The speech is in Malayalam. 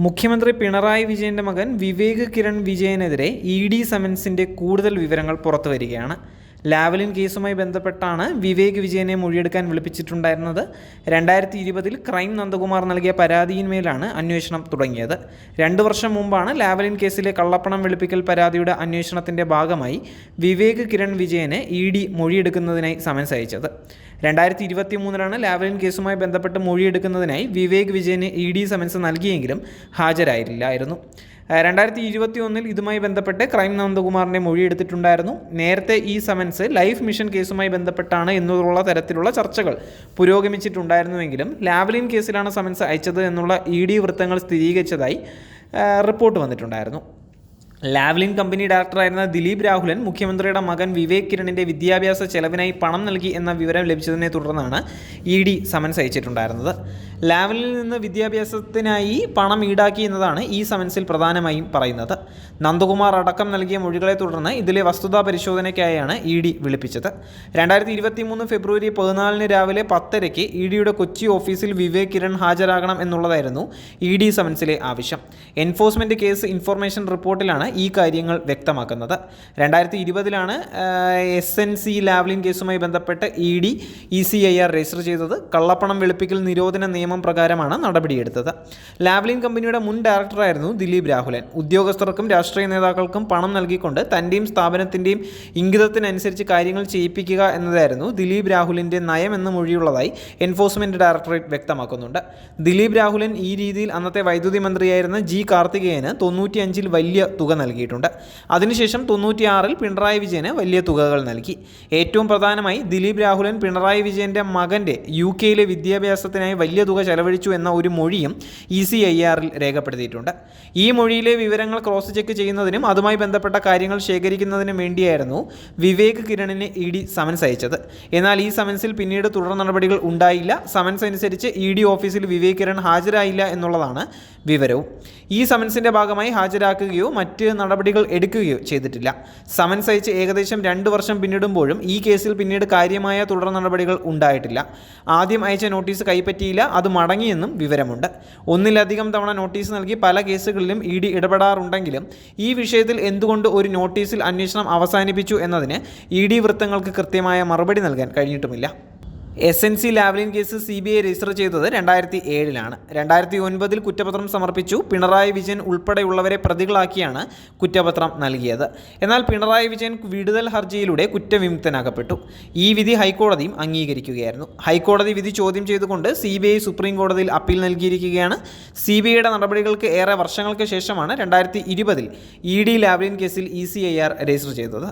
മുഖ്യമന്ത്രി പിണറായി വിജയൻ്റെ മകൻ വിവേക് കിരൺ വിജയനെതിരെ ED സമൻസിൻ്റെ കൂടുതൽ വിവരങ്ങൾ പുറത്തുവരികയാണ്. ലാവ്ലിൻ കേസുമായി ബന്ധപ്പെട്ടാണ് വിവേക് വിജയനെ മൊഴിയെടുക്കാൻ വിളിപ്പിച്ചിട്ടുണ്ടായിരുന്നത്. 2020 ക്രൈം നന്ദകുമാർ നൽകിയ പരാതിയിന്മേലാണ് അന്വേഷണം തുടങ്ങിയത്. 2 വർഷം മുമ്പാണ് ലാവ്ലിൻ കേസിലെ കള്ളപ്പണം വെളുപ്പിക്കൽ പരാതിയുടെ അന്വേഷണത്തിൻ്റെ ഭാഗമായി വിവേക് കിരൺ വിജയനെ ED മൊഴിയെടുക്കുന്നതിനായി സമൻസ് അയച്ചത്. 2023 ലാവ്ലിൻ കേസുമായി ബന്ധപ്പെട്ട് മൊഴിയെടുക്കുന്നതിനായി വിവേക് വിജയന് ED സമൻസ് നൽകിയെങ്കിലും ഹാജരായില്ലായിരുന്നു. 2021 ഇതുമായി ബന്ധപ്പെട്ട് ക്രൈം നന്ദകുമാറിൻ്റെ മൊഴിയെടുത്തിട്ടുണ്ടായിരുന്നു. നേരത്തെ ഈ സമൻസ് ലൈഫ് മിഷൻ കേസുമായി ബന്ധപ്പെട്ടാണ് എന്നുള്ള തരത്തിലുള്ള ചർച്ചകൾ പുരോഗമിച്ചിട്ടുണ്ടായിരുന്നുവെങ്കിലും ലാവ്ലിൻ കേസിലാണ് സമൻസ് അയച്ചത് എന്നുള്ള ED വൃത്തങ്ങൾ സ്ഥിരീകരിച്ചതായി റിപ്പോർട്ട് വന്നിട്ടുണ്ടായിരുന്നു. ലാവ്ലിൻ കമ്പനി ഡയറക്ടറായിരുന്ന ദിലീപ് രാഹുലൻ മുഖ്യമന്ത്രിയുടെ മകൻ വിവേക് കിരണിൻ്റെ വിദ്യാഭ്യാസ ചെലവിനായി പണം നൽകി എന്ന വിവരം ലഭിച്ചതിനെ തുടർന്നാണ് ED സമൻസ് അയച്ചിട്ടുണ്ടായിരുന്നത്. ലാവ്ലിനിൽ നിന്ന് വിദ്യാഭ്യാസത്തിനായി പണം ഈടാക്കി എന്നതാണ് ഈ സമൻസിൽ പ്രധാനമായും പറയുന്നത്. നന്ദകുമാർ അടക്കം നൽകിയ മൊഴികളെ തുടർന്ന് ഇതിലെ വസ്തുതാ പരിശോധനയ്ക്കായാണ് ED വിളിപ്പിച്ചത്. 2023 ഫെബ്രുവരി 14 രാവിലെ 10:00 EDയുടെ കൊച്ചി ഓഫീസിൽ വിവേക് കിരൺ ഹാജരാകണം എന്നുള്ളതായിരുന്നു ED സമൻസിലെ ആവശ്യം. എൻഫോഴ്സ്മെൻറ്റ് കേസ് ഇൻഫർമേഷൻ റിപ്പോർട്ടിലാണ് ഈ കാര്യങ്ങൾ വ്യക്തമാക്കുന്നത്. 2020 SNC ലാവ്ലിൻ കേസുമായി ബന്ധപ്പെട്ട് ED ECIR രജിസ്റ്റർ ചെയ്തത്. കള്ളപ്പണം വെളുപ്പിക്കൽ നിരോധന നിയമം പ്രകാരമാണ് നടപടിയെടുത്തത്. ലാവ്ലിൻ കമ്പനിയുടെ മുൻ ഡയറക്ടറായിരുന്നു ദിലീപ് രാഹുലൻ. ഉദ്യോഗസ്ഥർക്കും രാഷ്ട്രീയ നേതാക്കൾക്കും പണം നൽകിക്കൊണ്ട് തൻ്റെയും സ്ഥാപനത്തിൻ്റെയും ഇംഗിതത്തിനനുസരിച്ച് കാര്യങ്ങൾ ചെയ്യിപ്പിക്കുക എന്നതായിരുന്നു ദിലീപ് രാഹുലിൻ്റെ നയമെന്ന് മൊഴിയുള്ളതായി എൻഫോഴ്സ്മെൻറ്റ് ഡയറക്ടറേറ്റ് വ്യക്തമാക്കുന്നുണ്ട്. ദിലീപ് രാഹുലൻ ഈ രീതിയിൽ അന്നത്തെ വൈദ്യുതി മന്ത്രിയായിരുന്ന G കാർത്തികേയന് 95 വലിയ തുക നൽകിയിട്ടുണ്ട്. അതിനുശേഷം 96 പിണറായി വിജയന് വലിയ തുകകൾ നൽകി. ഏറ്റവും പ്രധാനമായി ദിലീപ് രാഹുലൻ പിണറായി വിജയൻ്റെ മകൻ്റെ UK വിദ്യാഭ്യാസത്തിനായി വലിയ തുക ചെലവഴിച്ചു എന്ന ഒരു മൊഴിയും ECIRൽ രേഖപ്പെടുത്തിയിട്ടുണ്ട്. ഈ മൊഴിയിലെ വിവരങ്ങൾ ക്രോസ് ചെക്ക് ചെയ്യുന്നതിനും അതുമായി ബന്ധപ്പെട്ട കാര്യങ്ങൾ ശേഖരിക്കുന്നതിനും വേണ്ടിയായിരുന്നു വിവേക് കിരണിന് ED സമൻസ് അയച്ചത്. എന്നാൽ ഈ സമൻസിൽ പിന്നീട് തുടർ നടപടികൾ ഉണ്ടായില്ല. സമൻസ് അനുസരിച്ച് ED ഓഫീസിൽ വിവേക് കിരൺ ഹാജരായില്ല എന്നുള്ളതാണ് വിവരവും. ഈ സമൻസിൻ്റെ ഭാഗമായി ഹാജരാക്കുകയോ മറ്റ് നടപടികൾ എടുക്കുകയോ ചെയ്തിട്ടില്ല. സമൻസ് അയച്ച് ഏകദേശം 2 വർഷം പിന്നിടുമ്പോഴും ഈ കേസിൽ പിന്നീട് കാര്യമായ തുടർ നടപടികൾ ഉണ്ടായിട്ടില്ല. ആദ്യം അയച്ച നോട്ടീസ് കൈപ്പറ്റിയില്ല, അത് മടങ്ങിയെന്നും വിവരമുണ്ട്. ഒന്നിലധികം തവണ നോട്ടീസ് നൽകി പല കേസുകളിലും ED ഇടപെടാറുണ്ടെങ്കിലും ഈ വിഷയത്തിൽ എന്തുകൊണ്ട് ഒരു നോട്ടീസിൽ അന്വേഷണം അവസാനിപ്പിച്ചു എന്നതിന് ED വൃത്തങ്ങൾക്ക് കൃത്യമായ മറുപടി നൽകാൻ കഴിഞ്ഞിട്ടുമില്ല. SNC Lavalin case CBI register ചെയ്തത് 2007 2009 കുറ്റപത്രം സമർപ്പിച്ചു. പിണറായി വിജയൻ ഉൾപ്പെടെയുള്ളവരെ പ്രതികളാക്കിയാണ് കുറ്റപത്രം നൽകിയത്. എന്നാൽ പിണറായി വിജയൻ വിടുതൽ ഹർജിയിലൂടെ കുറ്റവിമുക്തനാക്കപ്പെട്ടു. ഈ വിധി ഹൈക്കോടതിയും അംഗീകരിക്കുകയായിരുന്നു. ഹൈക്കോടതി വിധി ചോദ്യം ചെയ്തുകൊണ്ട് CBI സുപ്രീം കോടതിയിൽ അപ്പീൽ നൽകിയിരിക്കുകയാണ്. CBIയുടെ നടപടികൾക്ക് ഏറെ വർഷങ്ങൾക്ക് ശേഷമാണ് 2020 ED ലാവ്ലിൻ കേസിൽ ECIR രജിസ്റ്റർ ചെയ്തത്.